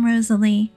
Rosalie,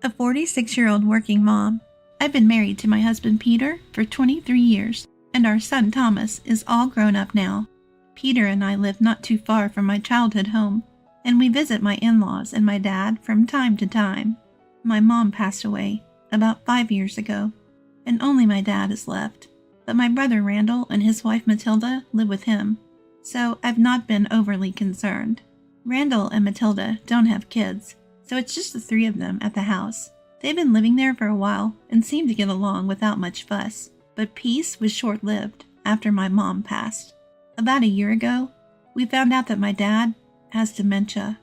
a 46-year-old working mom. I've been married to my husband Peter for 23 years, and our son Thomas is all grown up now. Peter and I live not too far from my childhood home, and we visit my in-laws and my dad from time to time. My mom passed away about 5 years ago, and only my dad is left. But my brother Randall and his wife Matilda live with him, so I've not been overly concerned. Randall and Matilda don't have kids, so it's just the three of them at the house. They've been living there for a while and seem to get along without much fuss, but peace was short-lived after my mom passed. About a year ago, we found out that my dad has dementia.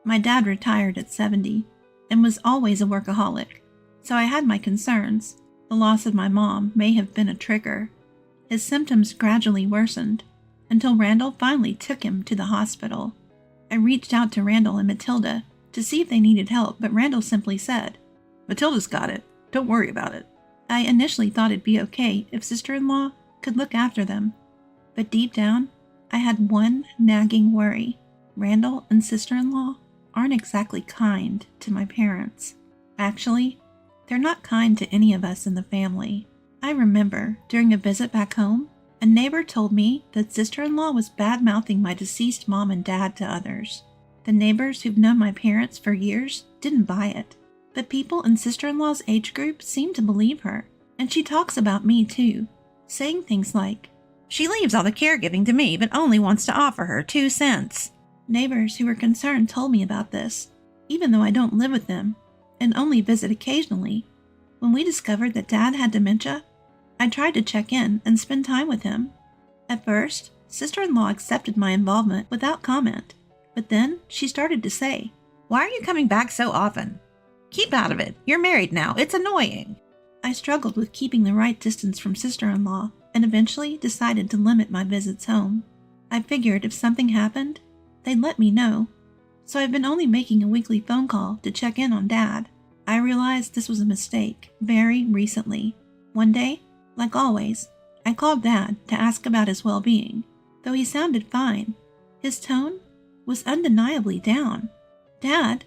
My dad retired at 70 and was always a workaholic, so I had my concerns. The loss of my mom may have been a trigger. His symptoms gradually worsened until Randall finally took him to the hospital. I reached out to Randall and Matilda to see if they needed help, but Randall simply said, "Matilda's got it. Don't worry about it." I initially thought it'd be okay if sister-in-law could look after them, but deep down, I had one nagging worry. Randall and sister-in-law aren't exactly kind to my parents. Actually, they're not kind to any of us in the family. I remember, during a visit back home, a neighbor told me that sister-in-law was bad-mouthing my deceased mom and dad to others. The neighbors who've known my parents for years didn't buy it, but people in sister-in-law's age group seem to believe her, and she talks about me too, saying things like, "She leaves all the caregiving to me but only wants to offer her 2 cents. Neighbors who were concerned told me about this, even though I don't live with them and only visit occasionally. When we discovered that Dad had dementia, I tried to check in and spend time with him. At first, sister-in-law accepted my involvement without comment, but then she started to say, "Why are you coming back so often? Keep out of it. You're married now. It's annoying." I struggled with keeping the right distance from sister-in-law and eventually decided to limit my visits home. I figured if something happened, they'd let me know, so I've been only making a weekly phone call to check in on Dad. I realized this was a mistake very recently. One day, like always, I called Dad to ask about his well-being. Though he sounded fine, his tone was undeniably down. "Dad,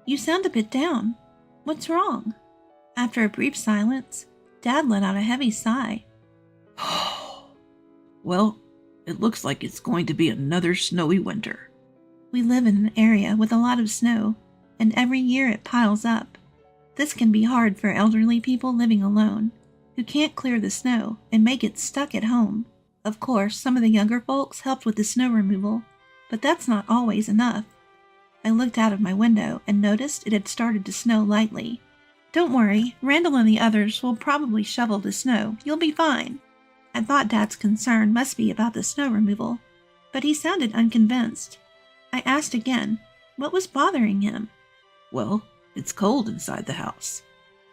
you sound a bit down. What's wrong?" After a brief silence, Dad let out a heavy sigh. "Well, it looks like it's going to be another snowy winter." We live in an area with a lot of snow, and every year it piles up. This can be hard for elderly people living alone, who can't clear the snow and may get stuck at home. Of course, some of the younger folks helped with the snow removal, but that's not always enough. I looked out of my window and noticed it had started to snow lightly. "Don't worry, Randall and the others will probably shovel the snow. You'll be fine." I thought Dad's concern must be about the snow removal, but he sounded unconvinced. I asked again, what was bothering him? "Well, it's cold inside the house."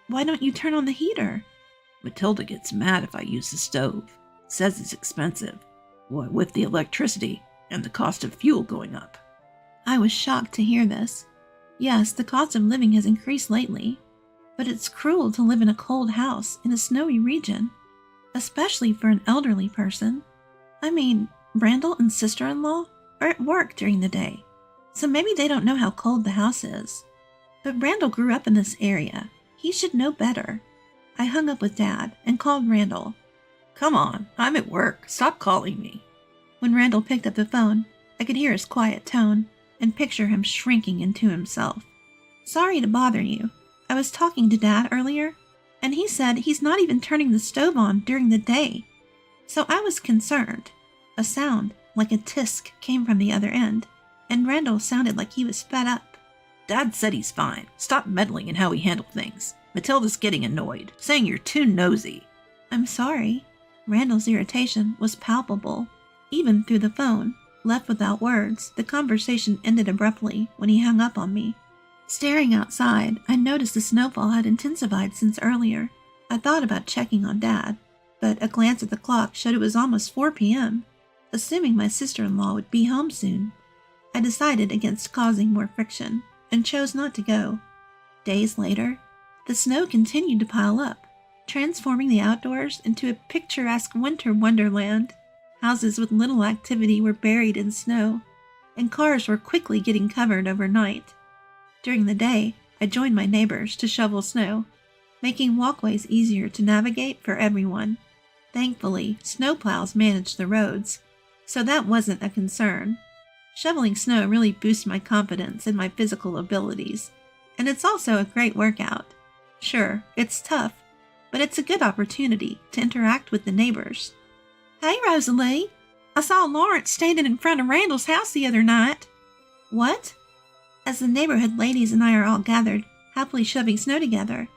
"Why don't you turn on the heater?" "Matilda gets mad if I use the stove. Says it's expensive. Why, with the electricity and the cost of fuel going up." I was shocked to hear this. Yes, the cost of living has increased lately, but it's cruel to live in a cold house in a snowy region, especially for an elderly person. I mean, Randall and sister-in-law are at work during the day, so maybe they don't know how cold the house is. But Randall grew up in this area. He should know better. I hung up with Dad and called Randall. "Come on, I'm at work. Stop calling me." When Randall picked up the phone, I could hear his quiet tone and picture him shrinking into himself. "Sorry to bother you. I was talking to Dad earlier, and he said he's not even turning the stove on during the day. So I was concerned." A sound like a tisk came from the other end, and Randall sounded like he was fed up. "Dad said he's fine. Stop meddling in how he handled things. Matilda's getting annoyed, saying you're too nosy." "I'm sorry." Randall's irritation was palpable. Even through the phone, left without words, the conversation ended abruptly when he hung up on me. Staring outside, I noticed the snowfall had intensified since earlier. I thought about checking on Dad, but a glance at the clock showed it was almost 4 p.m., assuming my sister-in-law would be home soon. I decided against causing more friction and chose not to go. Days later, the snow continued to pile up, transforming the outdoors into a picturesque winter wonderland. Houses with little activity were buried in snow, and cars were quickly getting covered overnight. During the day, I joined my neighbors to shovel snow, making walkways easier to navigate for everyone. Thankfully, snowplows managed the roads, so that wasn't a concern. Shoveling snow really boosts my confidence in my physical abilities, and it's also a great workout. Sure, it's tough, but it's a good opportunity to interact with the neighbors. Hey, Rosalie! I saw Lawrence standing in front of Randall's house the other night. What? As the neighborhood ladies and I are all gathered, happily shoving snow together.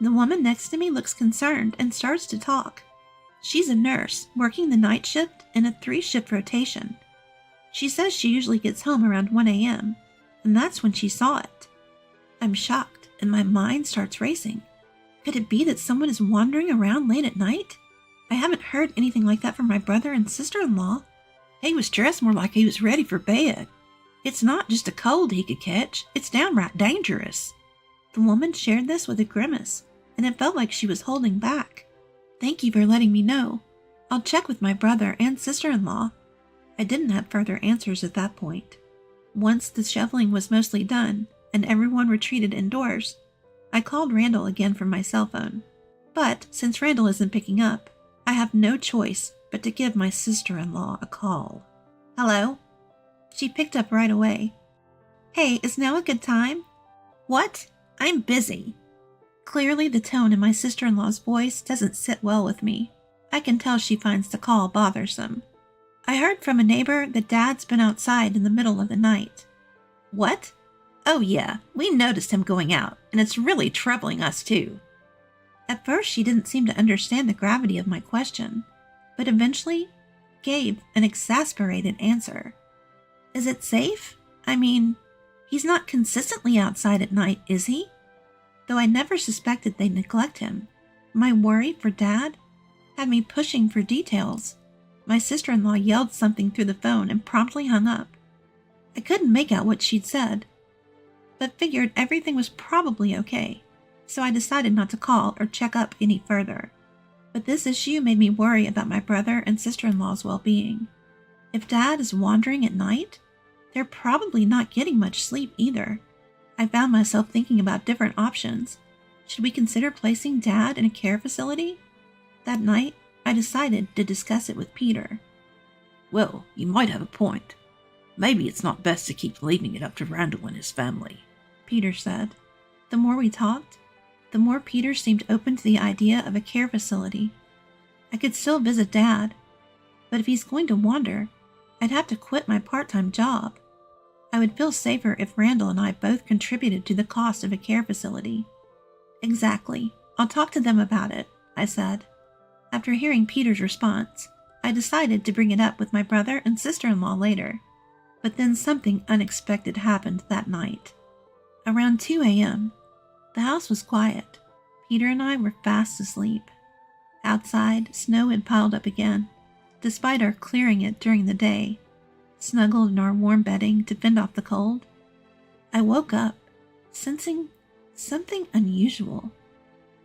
The woman next to me looks concerned and starts to talk. She's a nurse, working the night shift in a 3-shift rotation. She says she usually gets home around 1 a.m., and that's when she saw it. I'm shocked, and my mind starts racing. Could it be that someone is wandering around late at night? I haven't heard anything like that from my brother and sister-in-law. He was dressed more like he was ready for bed. It's not just a cold he could catch, it's downright dangerous. The woman shared this with a grimace, and it felt like she was holding back. Thank you for letting me know. I'll check with my brother and sister-in-law. I didn't have further answers at that point. Once the shoveling was mostly done, and everyone retreated indoors, I called Randall again from my cell phone. But since Randall isn't picking up, I have no choice but to give my sister-in-law a call. Hello? She picked up right away. Hey, is now a good time? What? I'm busy. Clearly, the tone in my sister-in-law's voice doesn't sit well with me. I can tell she finds the call bothersome. I heard from a neighbor that Dad's been outside in the middle of the night. What? Oh yeah, we noticed him going out, and it's really troubling us too. At first, she didn't seem to understand the gravity of my question, but eventually gave an exasperated answer. Is it safe? I mean, he's not consistently outside at night, is he? Though I never suspected they'd neglect him, my worry for Dad had me pushing for details. My sister-in-law yelled something through the phone and promptly hung up. I couldn't make out what she'd said, but figured everything was probably okay, so I decided not to call or check up any further. But this issue made me worry about my brother and sister-in-law's well-being. If Dad is wandering at night, they're probably not getting much sleep either. I found myself thinking about different options. Should we consider placing Dad in a care facility? That night, I decided to discuss it with Peter. Well, you might have a point. Maybe it's not best to keep leaving it up to Randall and his family, Peter said. The more we talked, the more Peter seemed open to the idea of a care facility. I could still visit Dad, but if he's going to wander, I'd have to quit my part-time job. I would feel safer if Randall and I both contributed to the cost of a care facility. Exactly. I'll talk to them about it, I said. After hearing Peter's response, I decided to bring it up with my brother and sister-in-law later. But then something unexpected happened that night. Around 2 a.m., the house was quiet. Peter and I were fast asleep. Outside, snow had piled up again, despite our clearing it during the day, snuggled in our warm bedding to fend off the cold. I woke up, sensing something unusual.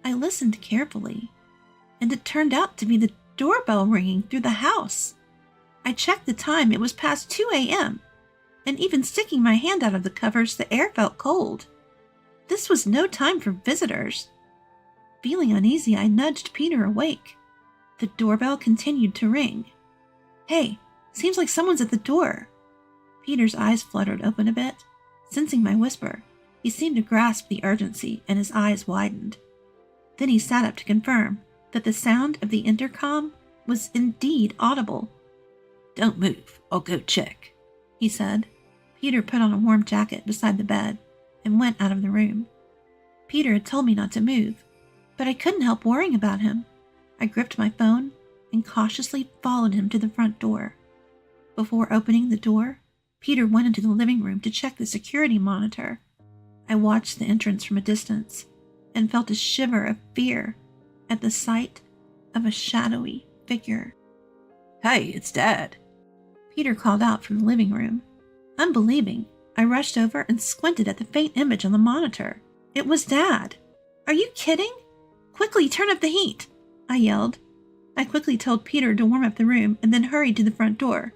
I listened carefully, and it turned out to be the doorbell ringing through the house. I checked the time. It was past 2 a.m., and even sticking my hand out of the covers, the air felt cold. This was no time for visitors. Feeling uneasy, I nudged Peter awake. The doorbell continued to ring. Hey, seems like someone's at the door. Peter's eyes fluttered open a bit. Sensing my whisper, he seemed to grasp the urgency, and his eyes widened. Then he sat up to confirm that the sound of the intercom was indeed audible. Don't move, I'll go check, he said. Peter put on a warm jacket beside the bed and went out of the room. Peter had told me not to move, but I couldn't help worrying about him. I gripped my phone and cautiously followed him to the front door. Before opening the door, Peter went into the living room to check the security monitor. I watched the entrance from a distance and felt a shiver of fear at the sight of a shadowy figure. Hey, it's Dad, Peter called out from the living room. Unbelieving, I rushed over and squinted at the faint image on the monitor. It was Dad. Are you kidding? Quickly, turn up the heat, I yelled. I quickly told Peter to warm up the room and then hurried to the front door.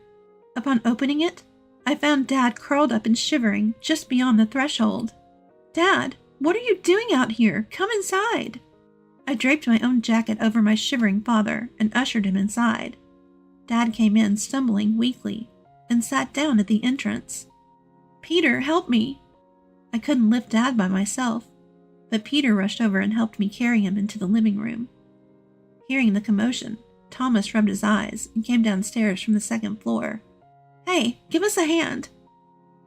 Upon opening it, I found Dad curled up and shivering just beyond the threshold. Dad, what are you doing out here? Come inside. I draped my own jacket over my shivering father and ushered him inside. Dad came in stumbling weakly and sat down at the entrance. Peter, help me. I couldn't lift Dad by myself, but Peter rushed over and helped me carry him into the living room. Hearing the commotion, Thomas rubbed his eyes and came downstairs from the second floor. Hey, give us a hand.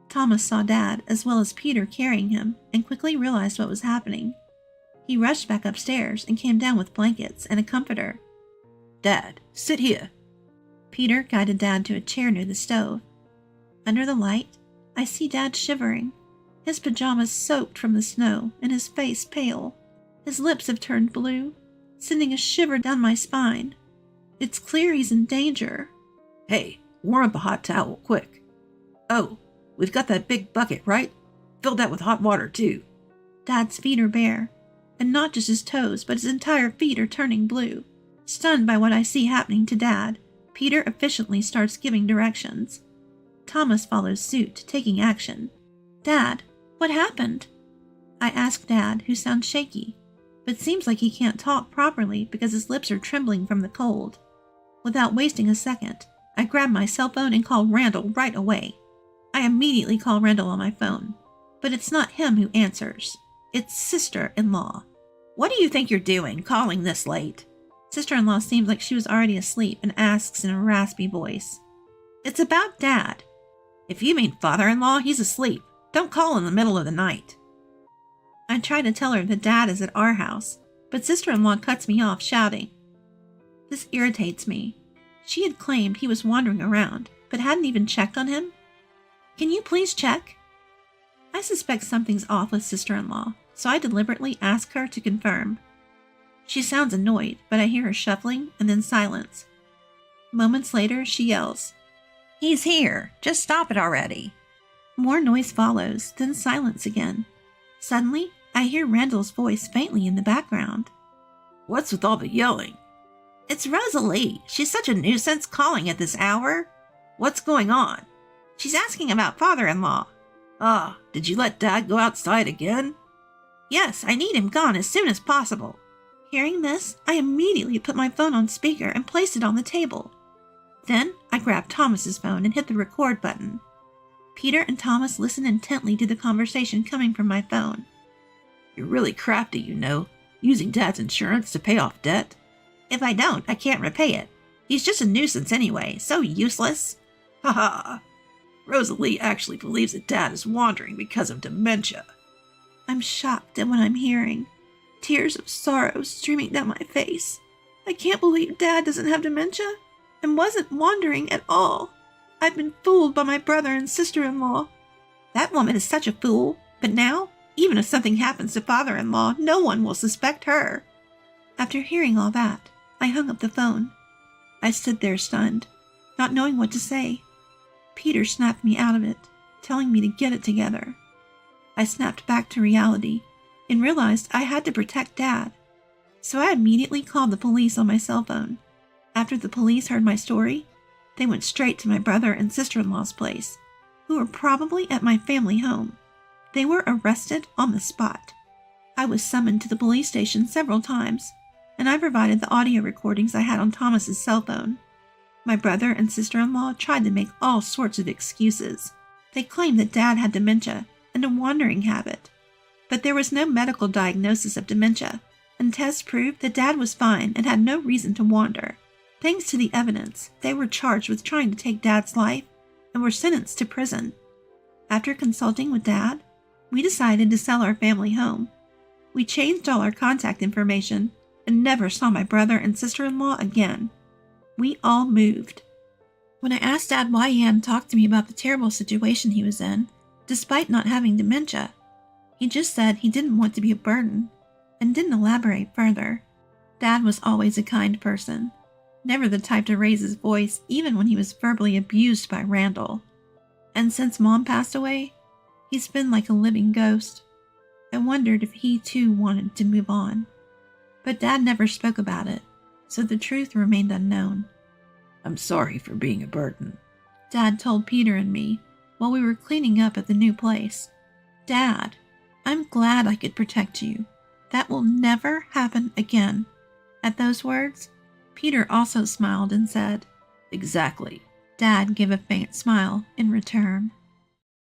Thomas saw Dad as well as Peter carrying him and quickly realized what was happening. He rushed back upstairs and came down with blankets and a comforter. Dad, sit here. Peter guided Dad to a chair near the stove. Under the light, I see Dad shivering, his pajamas soaked from the snow and his face pale. His lips have turned blue, sending a shiver down my spine. It's clear he's in danger. Hey, warm up a hot towel, quick. Oh, we've got that big bucket, right? Fill that with hot water, too. Dad's feet are bare, and not just his toes, but his entire feet are turning blue. Stunned by what I see happening to Dad, Peter efficiently starts giving directions. Thomas follows suit, taking action. Dad, what happened? I ask Dad, who sounds shaky, but seems like he can't talk properly because his lips are trembling from the cold. Without wasting a second, I grab my cell phone and call Randall right away. I immediately call Randall on my phone, but it's not him who answers. It's sister-in-law. What do you think you're doing, calling this late? Sister-in-law seems like she was already asleep and asks in a raspy voice. It's about Dad. If you mean father-in-law, he's asleep. Don't call in the middle of the night. I try to tell her that Dad is at our house, but sister-in-law cuts me off, shouting. This irritates me. She had claimed he was wandering around, but hadn't even checked on him. Can you please check? I suspect something's off with sister-in-law, so I deliberately ask her to confirm. She sounds annoyed, but I hear her shuffling and then silence. Moments later, she yells, He's here. Just stop it already. More noise follows, then silence again. Suddenly, I hear Randall's voice faintly in the background. What's with all the yelling? It's Rosalie. She's such a nuisance calling at this hour. What's going on? She's asking about father-in-law. Ah, did you let Dad go outside again? Yes, I need him gone as soon as possible. Hearing this, I immediately put my phone on speaker and placed it on the table. Then I grabbed Thomas's phone and hit the record button. Peter and Thomas listen intently to the conversation coming from my phone. You're really crafty, you know, using Dad's insurance to pay off debt. If I don't, I can't repay it. He's just a nuisance anyway, so useless. Ha ha! Rosalie actually believes that Dad is wandering because of dementia. I'm shocked at what I'm hearing. Tears of sorrow streaming down my face. I can't believe Dad doesn't have dementia and wasn't wandering at all. I've been fooled by my brother and sister-in-law. That woman is such a fool, but now, even if something happens to father-in-law, no one will suspect her. After hearing all that, I hung up the phone. I stood there stunned, not knowing what to say. Peter snapped me out of it, telling me to get it together. I snapped back to reality and realized I had to protect Dad. So I immediately called the police on my cell phone. After the police heard my story, they went straight to my brother and sister-in-law's place, who were probably at my family home. They were arrested on the spot. I was summoned to the police station several times, and I provided the audio recordings I had on Thomas's cell phone. My brother and sister-in-law tried to make all sorts of excuses. They claimed that Dad had dementia and a wandering habit, but there was no medical diagnosis of dementia, and tests proved that Dad was fine and had no reason to wander. Thanks to the evidence, they were charged with trying to take Dad's life and were sentenced to prison. After consulting with Dad, we decided to sell our family home. We changed all our contact information and never saw my brother and sister-in-law again. We all moved. When I asked Dad why he hadn't talked to me about the terrible situation he was in, despite not having dementia, he just said he didn't want to be a burden and didn't elaborate further. Dad was always a kind person, never the type to raise his voice even when he was verbally abused by Randall. And since Mom passed away, he's been like a living ghost. I wondered if he too wanted to move on. But Dad never spoke about it, so the truth remained unknown. I'm sorry for being a burden, Dad told Peter and me while we were cleaning up at the new place. Dad, I'm glad I could protect you. That will never happen again." At those words, Peter also smiled and said, "Exactly." Dad gave a faint smile in return.